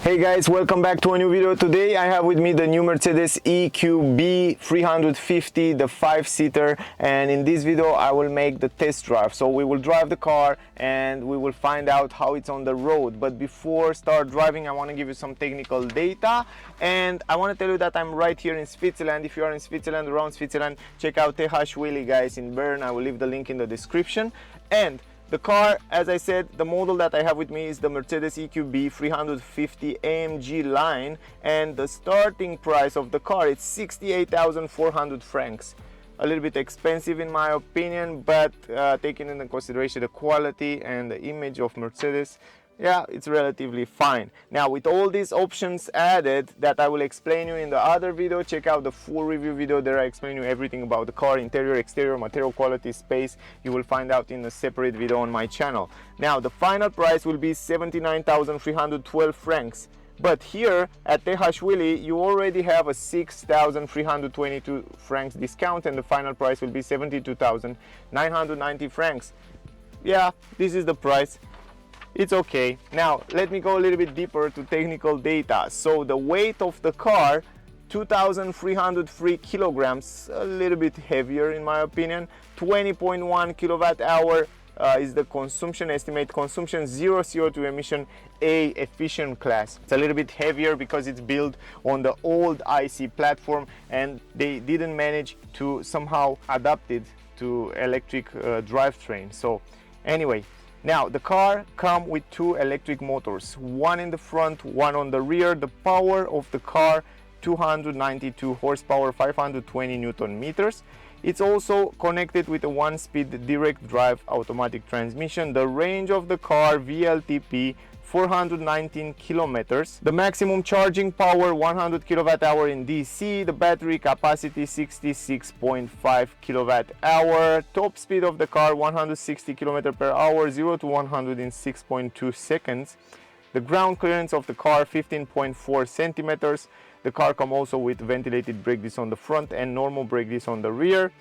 Hey guys, welcome back to a new video. Today I have with me the new Mercedes EQB 350, the 5-seater, and in this video I will make the test drive. So we will drive the car and we will find out how it's on the road. But before start driving, I want to give you some technical data, and I want to tell you that I'm right here in Switzerland. If you are in Switzerland, around Switzerland, check out Wheelbase guys in Bern. I will leave the link in the description. And the car, as I said, the model that I have with me is the Mercedes EQB 350 AMG line, and the starting price of the car is 68,400 francs. A little bit expensive in my opinion, but taking into consideration the quality and the image of Mercedes, yeah, it's relatively fine. Now, with all these options added that I will explain you in the other video, check out the full review video. There I explain you everything about the car, interior, exterior, material quality, space. You will find out in a separate video on my channel. Now, the final price will be 79,312 francs. But here at Wheelbase, you already have a 6,322 francs discount, and the final price will be 72,990 francs. Yeah, this is the price. It's okay. Now let me go a little bit deeper to technical data. So the weight of the car, 2,303 kilograms, a little bit heavier in my opinion. 20.1 kilowatt hour is the consumption, estimate consumption, 0 CO2 emission, A efficient class. It's a little bit heavier because it's built on the old IC platform and they didn't manage to somehow adapt it to electric drivetrain. So anyway, now the car comes with two electric motors, one in the front, one on the rear. The power of the car, 292 horsepower, 520 Newton meters. It's also connected with a 1-speed direct drive automatic transmission. The range of the car, VLTP, 419 kilometers. The maximum charging power, 100 kilowatt hour in DC. The battery capacity, 66.5 kilowatt hour. Top speed of the car, 160 kilometers per hour, 0 to 100 in 6.2 seconds. The ground clearance of the car, 15.4 centimeters. The car comes also with ventilated brake disc on the front and normal brake disc on the rear.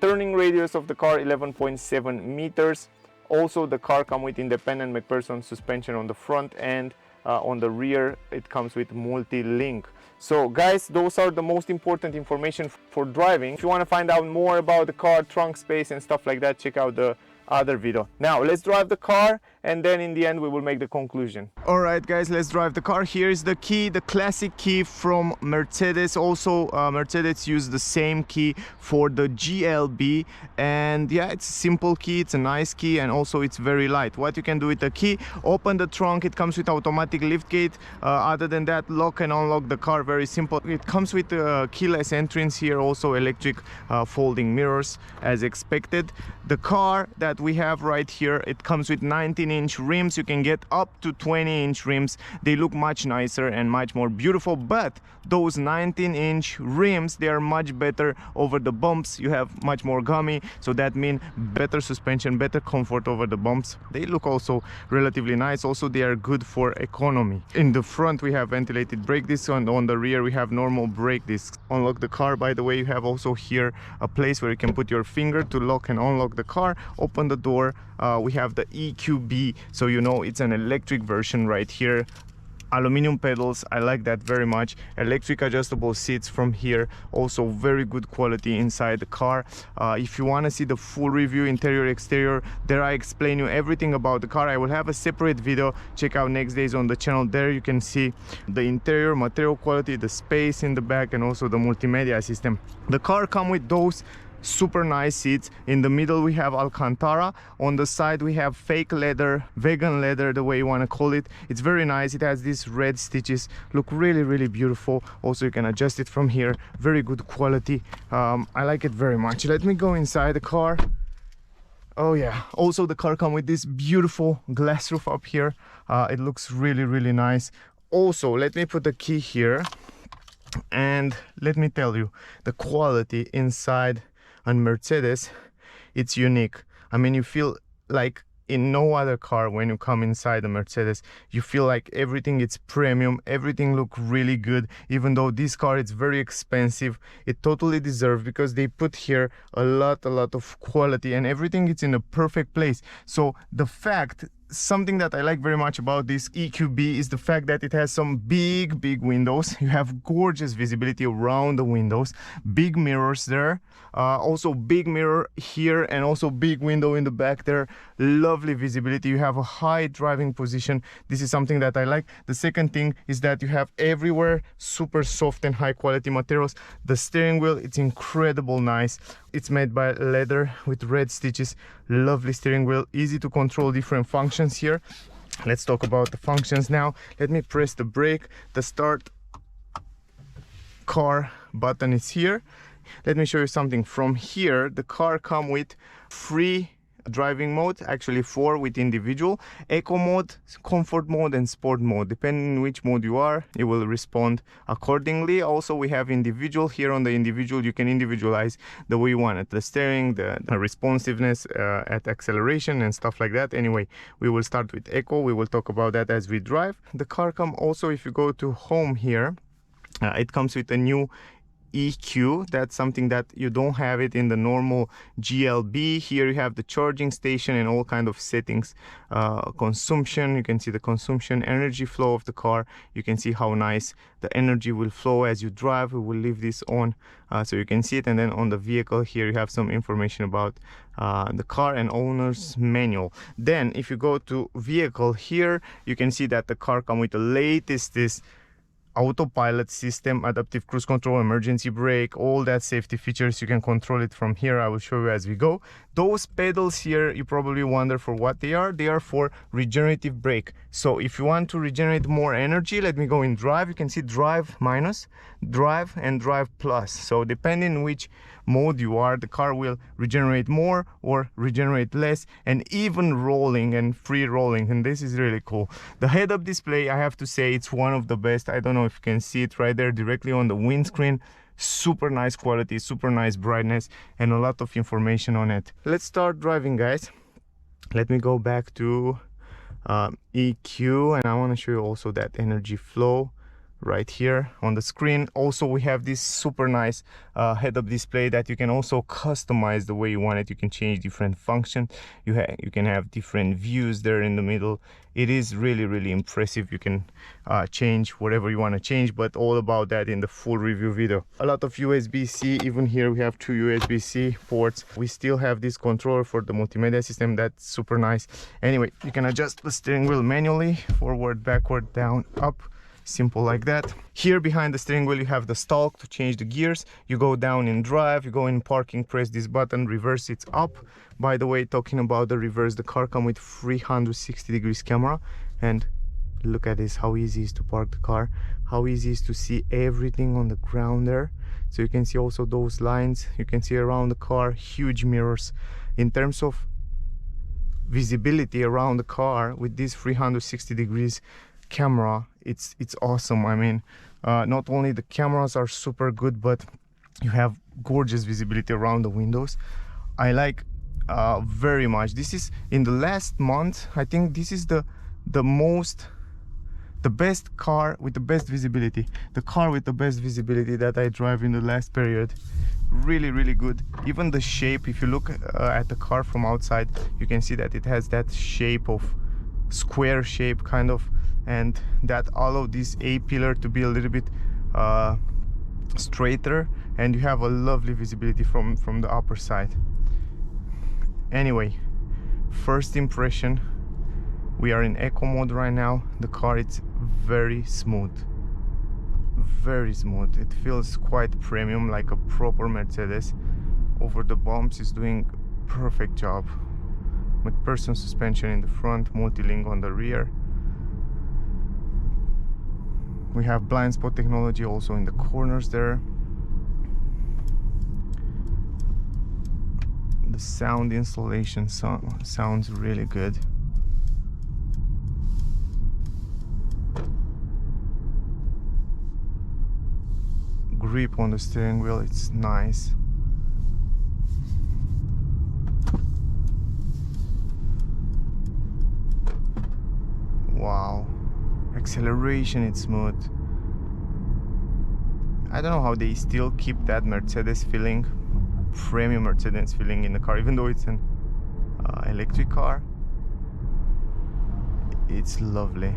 Turning radius of the car, 11.7 meters. Also, the car comes with independent McPherson suspension on the front, and on the rear it comes with Multilink. So guys, those are the most important information for driving. If you want to find out more about the car, trunk space and stuff like that, check out the other video. Now let's drive the car, and then in the end we will make the conclusion. All right guys, let's drive the car. Here is the key, the classic key from Mercedes. Also Mercedes used the same key for the GLB, and yeah, it's a simple key, it's a nice key, and also it's very light. What you can do with the key: open the trunk. It comes with automatic lift gate. Other than that, lock and unlock the car, very simple. It comes with keyless entrance here, also electric folding mirrors as expected. The car that we have right here, it comes with 19-inch rims. You can get up to 20-inch rims. They look much nicer and much more beautiful, but those 19-inch rims, they are much better over the bumps. You have much more gummy, so that means better suspension, better comfort over the bumps. They look also relatively nice. Also, they are good for economy. In the front we have ventilated brake discs, and on the rear we have normal brake discs. Unlock the car, by the way, you have also here a place where you can put your finger to lock and unlock the car. Open the door. We have the EQB, so you know it's an electric version right here. Aluminum pedals, I like that very much. Electric adjustable seats from here, also very good quality inside the car. If you want to see the full review, interior, exterior, there I explain you everything about the car. I will have a separate video. Check out next days on the channel. There you can see the interior, material quality, the space in the back, and also the multimedia system. The car comes with those super nice seats. In the middle we have Alcantara. On the side we have fake leather, vegan leather, the way you want to call it. It's very nice. It has these red stitches, look really beautiful. Also, you can adjust it from here, very good quality. I like it very much. Let me go inside the car. Oh yeah, also the car comes with this beautiful glass roof up here. It looks really nice. Also, let me put the key here, and let me tell you, the quality inside on Mercedes, it's unique. I mean, you feel like in no other car when you come inside the Mercedes, you feel like everything is premium, everything look really good. Even though this car is very expensive, it totally deserves, because they put here a lot of quality, and everything is in a perfect place. So the fact something that I like very much about this EQB is the fact that it has some big windows. You have gorgeous visibility around the windows, big mirrors there, also big mirror here, and also big window in the back there. Lovely visibility. You have a high driving position. This is something that I like. The second thing is that you have everywhere super soft and high quality materials. The steering wheel, it's incredible nice. It's made by leather with red stitches. Lovely steering wheel, easy to control different functions here. Let's talk about the functions now. Let me press the brake. The start car button is here. Let me show you something. From here, the car comes with 3 driving mode, actually 4 with individual: eco mode, comfort mode, and sport mode. Depending on which mode you are, it will respond accordingly. Also, we have individual. Here on the individual, you can individualize the way you want it, the steering, the responsiveness at acceleration and stuff like that. Anyway, we will start with eco. We will talk about that as we drive. The car comes also, if you go to home here, it comes with a new EQ. That's something that you don't have it in the normal GLB. Here you have the charging station and all kind of settings. Consumption, you can see the consumption, energy flow of the car. You can see how nice the energy will flow as you drive. We will leave this on so you can see it. And then on the vehicle here, you have some information about the car and owner's manual. Then if you go to vehicle here, you can see that the car comes with the latest Autopilot system, adaptive cruise control, emergency brake, all that safety features. You can control it from here. I will show you as we go. Those pedals here, you probably wonder for what they are. They are for regenerative brake. So if you want to regenerate more energy, let me go in drive. You can see drive minus, drive, and drive plus. So depending on which mode you are, the car will regenerate more or regenerate less, and even rolling and free rolling. And this is really cool. The head-up display, I have to say, it's one of the best. I don't know if you can see it right there directly on the windscreen. Super nice quality, super nice brightness, and a lot of information on it. Let's start driving, guys. Let me go back to EQ, and I want to show you also that energy flow right here on the screen. Also, we have this super nice head-up display that you can also customize the way you want it. You can change different functions. You can have different views there in the middle. It is really impressive. You can change whatever you want to change, but all about that in the full review video. A lot of USB-C. Even here we have 2 USB-C ports. We still have this controller for the multimedia system. That's super nice. Anyway, you can adjust the steering wheel manually, forward, backward, down, up. Simple like that. Here behind the steering wheel you have the stalk to change the gears. You go down in drive, you go in parking, press this button, reverse, it's up. By the way, talking about the reverse, the car comes with 360 degrees camera, and look at this, how easy it is to park the car, how easy it is to see everything on the ground there. So you can see also those lines, you can see around the car, huge mirrors. In terms of visibility around the car with this 360 degrees camera, it's awesome. I mean, not only the cameras are super good, but you have gorgeous visibility around the windows. I like very much. This is, in the last month, I think this is the best car with the best visibility, the car with the best visibility that I drive in the last period. Really good. Even the shape, if you look at the car from outside, you can see that it has that shape of square shape kind of, and that allow this A-pillar to be a little bit straighter, and you have a lovely visibility from the upper side. Anyway, first impression, we are in eco mode right now. The car, it's very smooth, it feels quite premium, like a proper Mercedes. Over the bumps is doing perfect job. McPherson suspension in the front, Multilink on the rear. We have blind spot technology also in the corners there. The sound installation sounds really good. Grip on the steering wheel, it's nice. Wow, acceleration, it's smooth. I don't know how they still keep that Mercedes feeling, premium Mercedes feeling in the car, even though it's an electric car. It's lovely.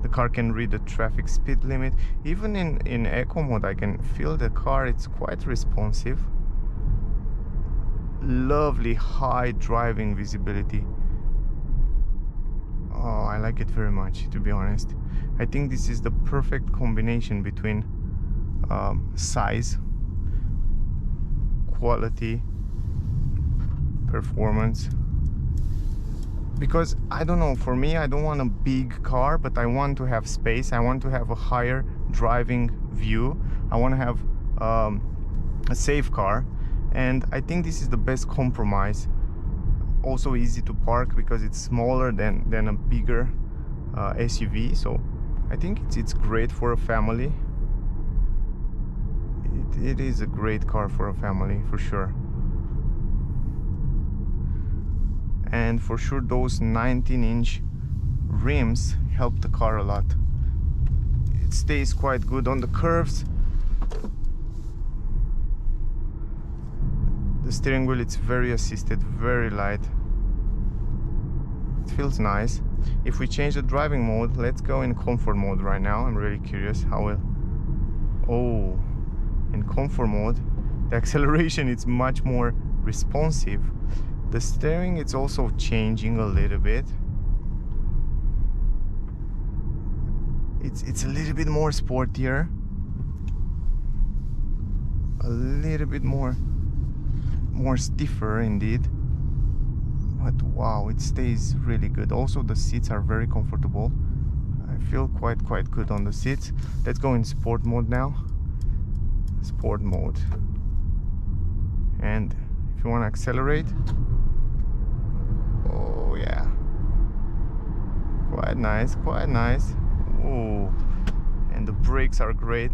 The car can read the traffic speed limit. Even in eco mode I can feel the car, it's quite responsive. Lovely high driving visibility. Oh, I like it very much, to be honest. I think this is the perfect combination between size, quality, performance. Because I don't know, for me, I don't want a big car, but I want to have space. I want to have a higher driving view. I want to have a safe car, and I think this is the best compromise. Also easy to park because it's smaller than a bigger SUV, so I think it's great for a family. It is a great car for a family, for sure. And for sure those 19-inch rims help the car a lot. It stays quite good on the curves. The steering wheel, it's very assisted, very light. It feels nice. If we change the driving mode, let's go in comfort mode right now. I'm really curious how will... Oh, in comfort mode, the acceleration is much more responsive. The steering, it's also changing a little bit. It's a little bit more sportier. A little bit more stiffer indeed. But wow, it stays really good. Also the seats are very comfortable. I feel quite good on the seats. Let's go in sport mode now. Sport mode. And if you want to accelerate, oh yeah, quite nice. Oh, and the brakes are great.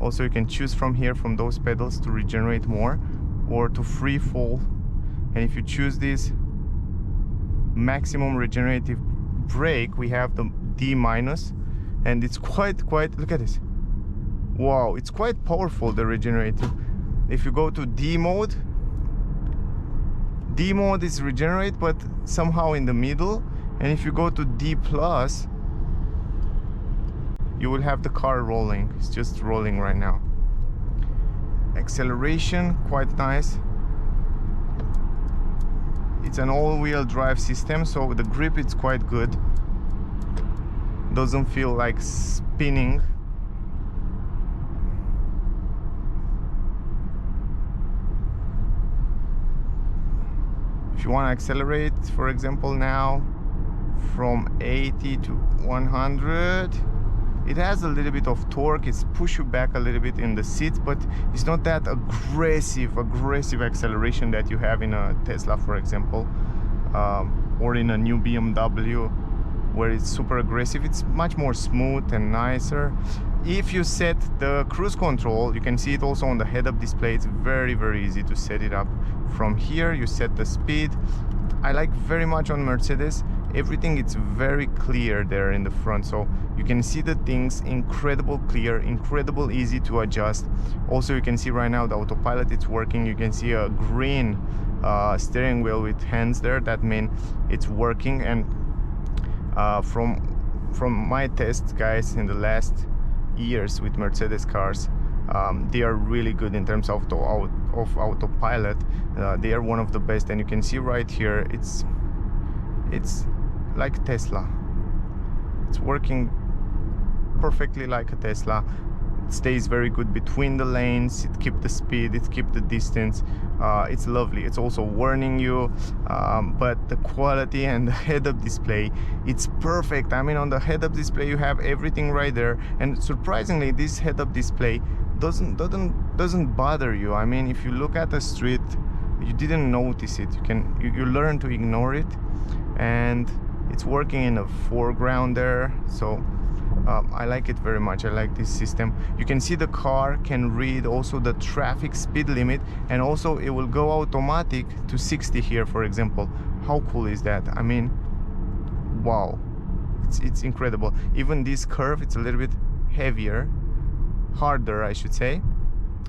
Also you can choose from here, from those pedals, to regenerate more or to free fall. And if you choose this maximum regenerative brake, we have the D-, and it's quite look at this. Wow, it's quite powerful, the regenerative. If you go to D mode is regenerate, but somehow in the middle. And if you go to D+, you will have the car rolling. It's just rolling right now. Acceleration, quite nice. It's an all-wheel drive system, so the grip is quite good. Doesn't feel like spinning. If you want to accelerate, for example, now from 80 to 100, it has a little bit of torque. It's push you back a little bit in the seats, but it's not that aggressive acceleration that you have in a Tesla, for example, or in a new BMW, where it's super aggressive. It's much more smooth and nicer. If you set the cruise control, you can see it also on the head-up display. It's very easy to set it up. From here you set the speed. I like very much on Mercedes, everything, it's very clear there in the front, so you can see the things incredible clear, incredible easy to adjust. Also you can see right now the autopilot, it's working. You can see a green steering wheel with hands there, that means it's working. And from my tests, guys, in the last years with Mercedes cars, they are really good in terms of autopilot. They are one of the best, and you can see right here, it's like Tesla. It's working perfectly like a Tesla. It stays very good between the lanes. It keeps the speed, it keeps the distance. It's lovely. It's also warning you, but the quality and the head-up display, it's perfect. I mean, on the head-up display you have everything right there, and surprisingly this head-up display doesn't bother you. I mean, if you look at the street, you didn't notice it. You learn to ignore it, and it's working in the foreground there. So I like it very much. I like this system. You can see the car can read also the traffic speed limit, and also it will go automatic to 60 here, for example. How cool is that? I mean, wow, it's incredible. Even this curve, it's a little bit heavier, harder I should say,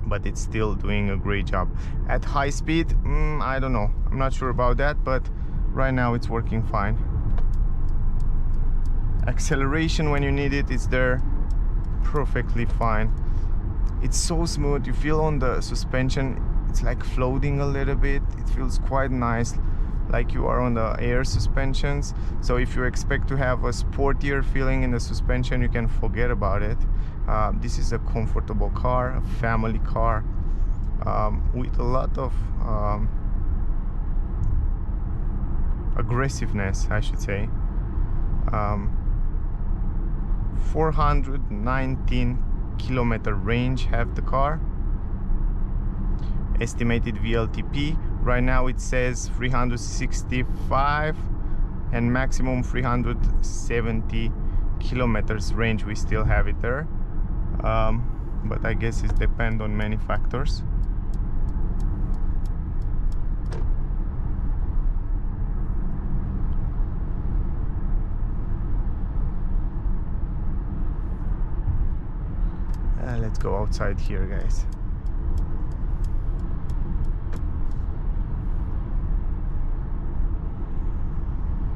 but it's still doing a great job. At high speed, I don't know, I'm not sure about that, but right now it's working fine. Acceleration when you need it is there, perfectly fine. It's so smooth. You feel on the suspension it's like floating a little bit. It feels quite nice, like you are on the air suspensions. So if you expect to have a sportier feeling in the suspension, you can forget about it. This is a comfortable car, a family car, with a lot of aggressiveness, I should say. 419 kilometer range have the car. Estimated VLTP right now it says 365 and maximum 370 kilometers range. We still have it there, but I guess it depends on many factors. Let's go outside here, guys.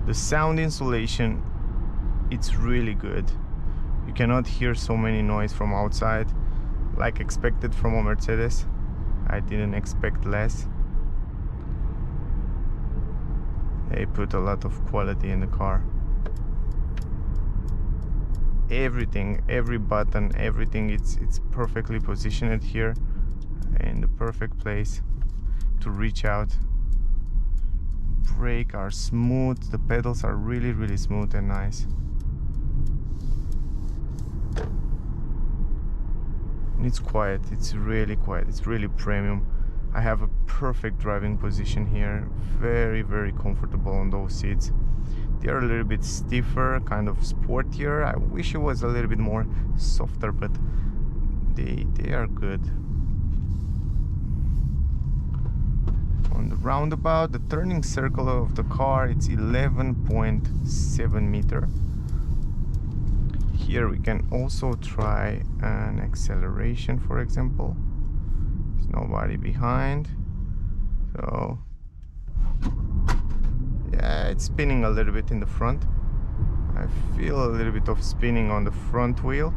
The sound insulation, it's really good. You cannot hear so many noise from outside like expected from a Mercedes. I didn't expect less. They put a lot of quality in the car. Everything, every button, everything, it's perfectly positioned here in the perfect place to reach out. Brake are smooth, the pedals are really smooth and nice. It's quiet, it's really quiet, it's really premium. I have a perfect driving position here, very comfortable on those seats. They are a little bit stiffer, kind of sportier. I wish it was a little bit more softer, but they are good. On the roundabout, the turning circle of the car, it's 11.7 meter. Here we can also try an acceleration, for example. There's nobody behind, so yeah, it's spinning a little bit in the front. I feel a little bit of spinning on the front wheel,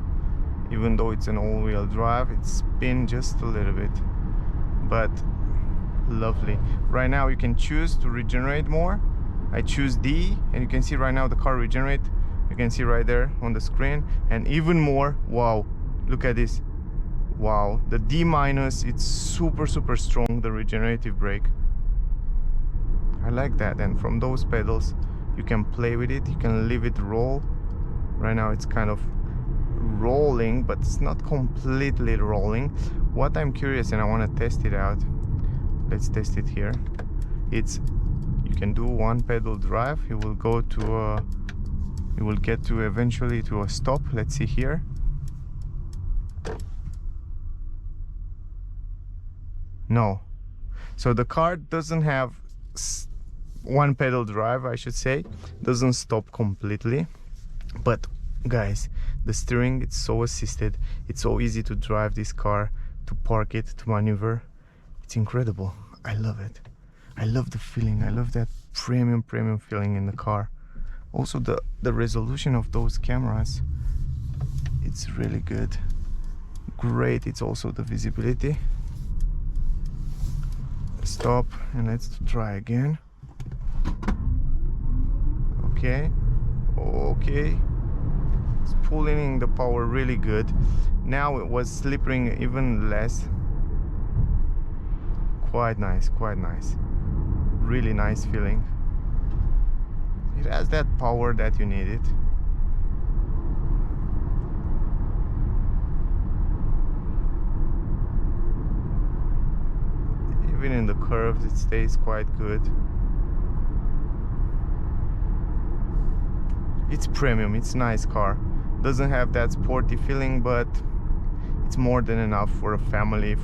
even though it's an all-wheel drive. It spins just a little bit, but lovely. Right now you can choose to regenerate more. I choose D, and you can see right now the car regenerate. You can see right there on the screen, and even more. Wow, look at this. Wow, the D minus, it's super strong, the regenerative brake. I like that. And from those pedals you can play with it, you can leave it roll. Right now it's kind of rolling, but it's not completely rolling. What I'm curious, and I want to test it out, let's test it here. It's, you can do one pedal drive, you will go to a, you will get to eventually to a stop. Let's see here. No, so the car doesn't have one pedal drive, I should say, doesn't stop completely. But guys, the steering, it's so assisted, it's so easy to drive this car, to park it, to maneuver. It's incredible. I love it. I love the feeling. I love that premium feeling in the car. Also the resolution of those cameras, it's really good. Great. It's also the visibility. Stop, and let's try again. Okay, it's pulling in the power really good. Now it was slipping even less. Quite nice, really nice feeling. It has that power that you need it. Even in the curves it stays quite good. It's premium, it's a nice car. Doesn't have that sporty feeling, but it's more than enough for a family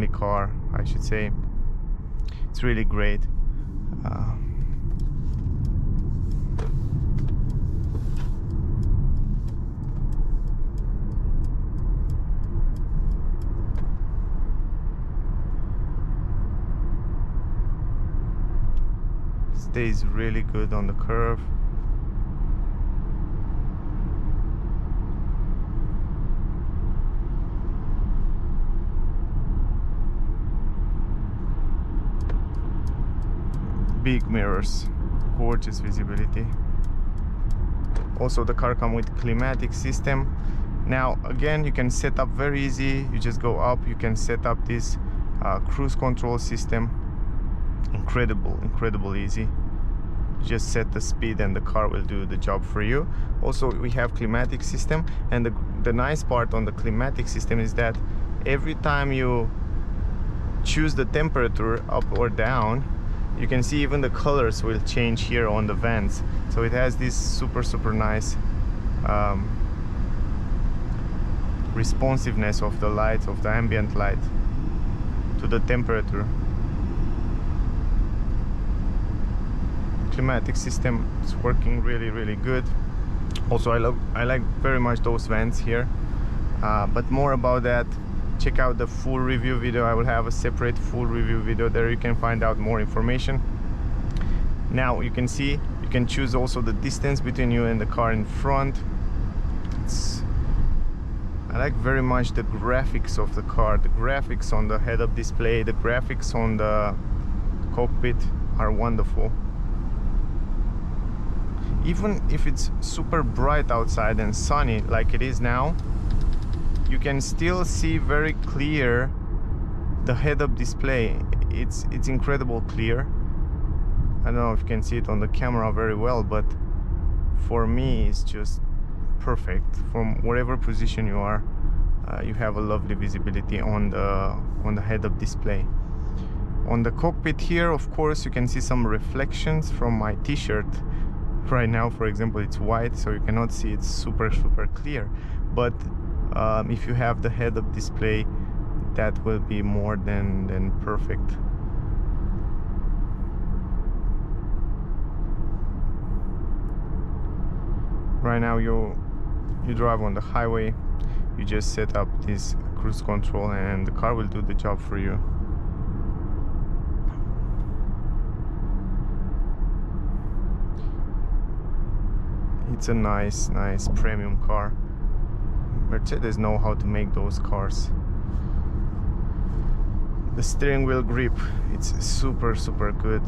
car, I should say. It's really great. Stays really good on the curve. big mirrors, gorgeous visibility. Also the car comes with climatic system. Now again, you can set up very easy. You just go up, you can set up this cruise control system. Incredible easy. Just set the speed and the car will do the job for you. Also we have climatic system, and the nice part on the climatic system is that every time you choose the temperature up or down, you can see even the colors will change here on the vents. So it has this super nice responsiveness of the light, of the ambient light to the temperature. Climatic system is working really good. Also I like very much those vents here, but more about that, check out the full review video. I will have a separate full review video there. You can find out more information. Now you can see, you can choose also the distance between you and the car in front. I like very much the graphics of the car. The graphics on the head-up display, the graphics on the cockpit are wonderful. Even if it's super bright outside and sunny like it is now, you can still see very clear the head-up display. It's incredible clear. I don't know if you can see it on the camera very well, but for me it's just perfect. From whatever position you are, you have a lovely visibility on the head-up display. On the cockpit here, of course, you can see some reflections from my t-shirt. Right now, for example, it's white, so you cannot see it super clear, but if you have the head-up display, that will be more than perfect. Right now you drive on the highway, you just set up this cruise control and the car will do the job for you. It's a nice premium car. Mercedes know how to make those cars. The steering wheel grip, it's super good.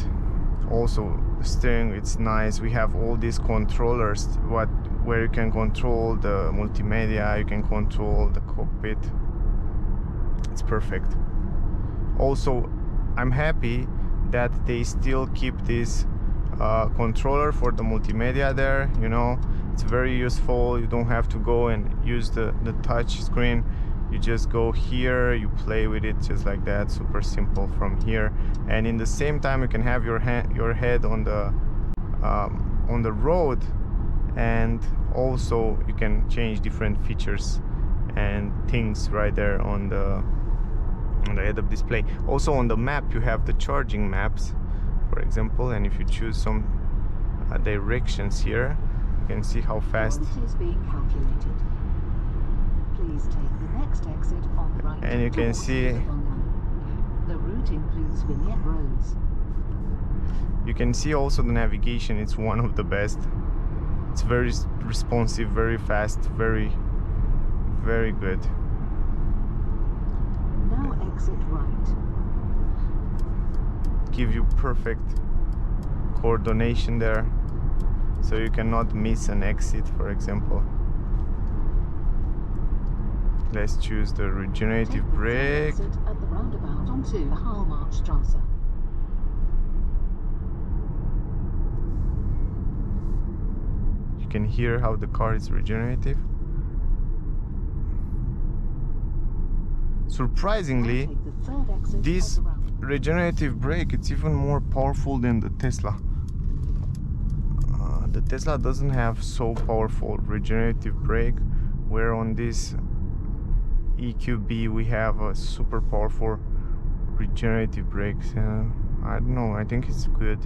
Also the steering, it's nice. We have all these controllers where you can control the multimedia, you can control the cockpit. It's perfect. Also I'm happy that they still keep this controller for the multimedia there. You know, it's very useful. You don't have to go and use the touch screen. You just go here, you play with it just like that, super simple from here. And in the same time you can have your head on the road, and also you can change different features and things right there on the head-up display. Also on the map you have the charging maps, for example, and if you choose some directions here, you can see how fast. Is being calculated. Please take the next exit on the right. And you can see the route includes vignette roads. You can see also the navigation. It's one of the best. It's very responsive, very fast, very good. Now exit right. Give you perfect coordination there, so you cannot miss an exit, for example. Let's choose the regenerative brake. Exit at the roundabout onto the Hallmarkstrasse. You can hear how the car is regenerative. Surprisingly, this regenerative brake, it's even more powerful than the Tesla. The Tesla doesn't have so powerful regenerative brake, where on this EQB we have a super powerful regenerative brakes. I don't know, I think it's good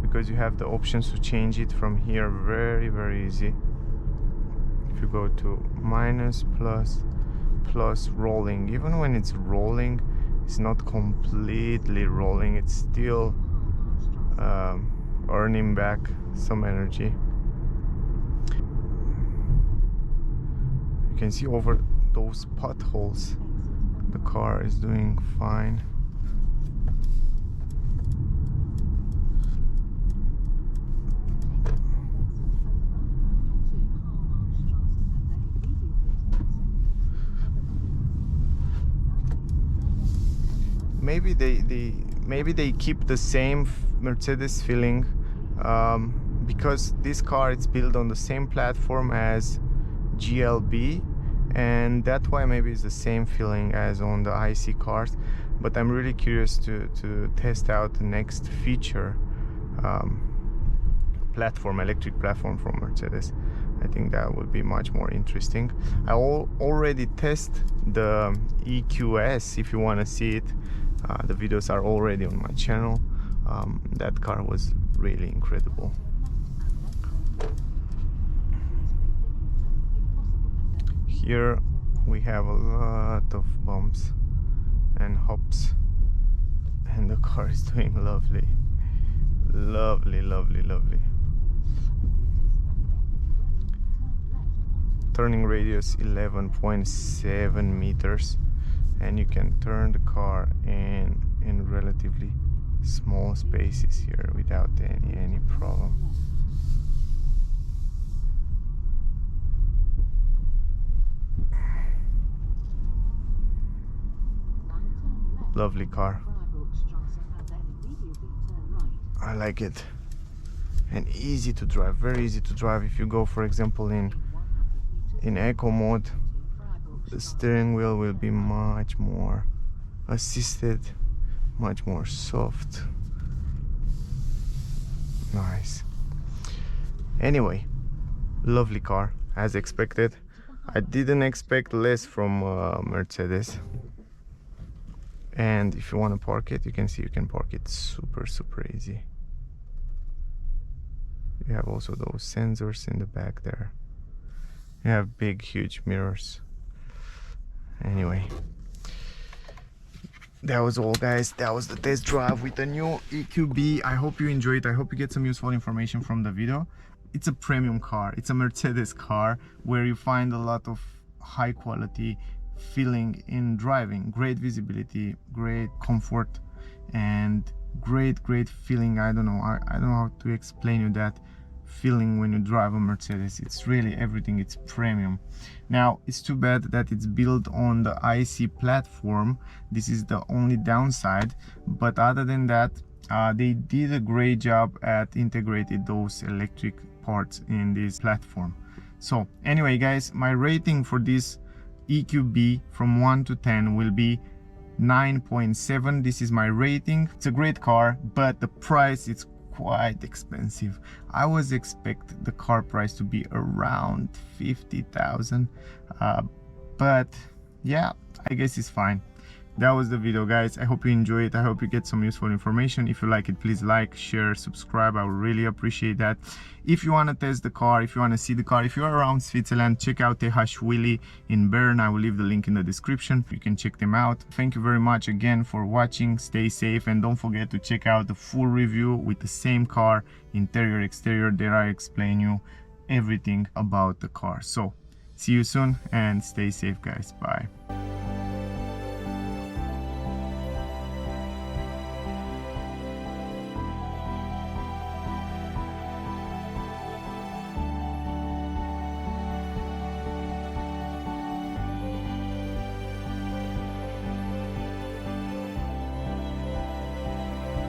because you have the options to change it from here very easy. If you go to minus, plus rolling, even when it's rolling, it's not completely rolling, it's still earning back some energy. You can see over those potholes the car is doing fine. maybe they keep the same Mercedes feeling, because this car is built on the same platform as GLB, and that's why maybe it's the same feeling as on the IC cars. But I'm really curious to test out the next feature, electric platform from Mercedes. I think that would be much more interesting. I already test the EQS. If you want to see it, the videos are already on my channel. That car was really incredible. Here we have a lot of bumps and hops, and the car is doing lovely. Lovely. Turning radius 11.7 meters, and you can turn the car in relatively small spaces here without any problem. Lovely car. I like it, and easy to drive, very easy to drive. If you go, for example, in eco mode, the steering wheel will be much more assisted, much more soft. Nice. Anyway, lovely car, as expected. I didn't expect less from Mercedes. And if you want to park it, you can see you can park it super easy. You have also those sensors in the back there. You have big huge mirrors. Anyway, that was all, guys. That was the test drive with the new EQB. I hope you enjoyed. I hope you get some useful information from the video. It's a premium car. It's a Mercedes car where you find a lot of high quality feeling in driving. Great visibility, great comfort, and great feeling. I don't know how to explain you that feeling when you drive a Mercedes. It's really everything. It's premium. Now, it's too bad that it's built on the IC platform. This is the only downside, but other than that, they did a great job at integrating those electric parts in this platform. So anyway, guys, my rating for this EQB from 1 to 10 will be 9.7. This is my rating. It's a great car, but the price is quite expensive. I was expect the car price to be around 50,000, but yeah, I guess it's fine. That was the video, guys. I hope you enjoy it. I hope you get some useful information. If you like it, please like, share, subscribe. I would really appreciate that. If you want to test the car, if you want to see the car, if you're around Switzerland, check out TH Willy in Bern. I will leave the link in the description. You can check them out. Thank you very much again for watching. Stay safe, and don't forget to check out the full review with the same car, interior, exterior. There I explain you everything about the car. So see you soon and stay safe, guys. Bye.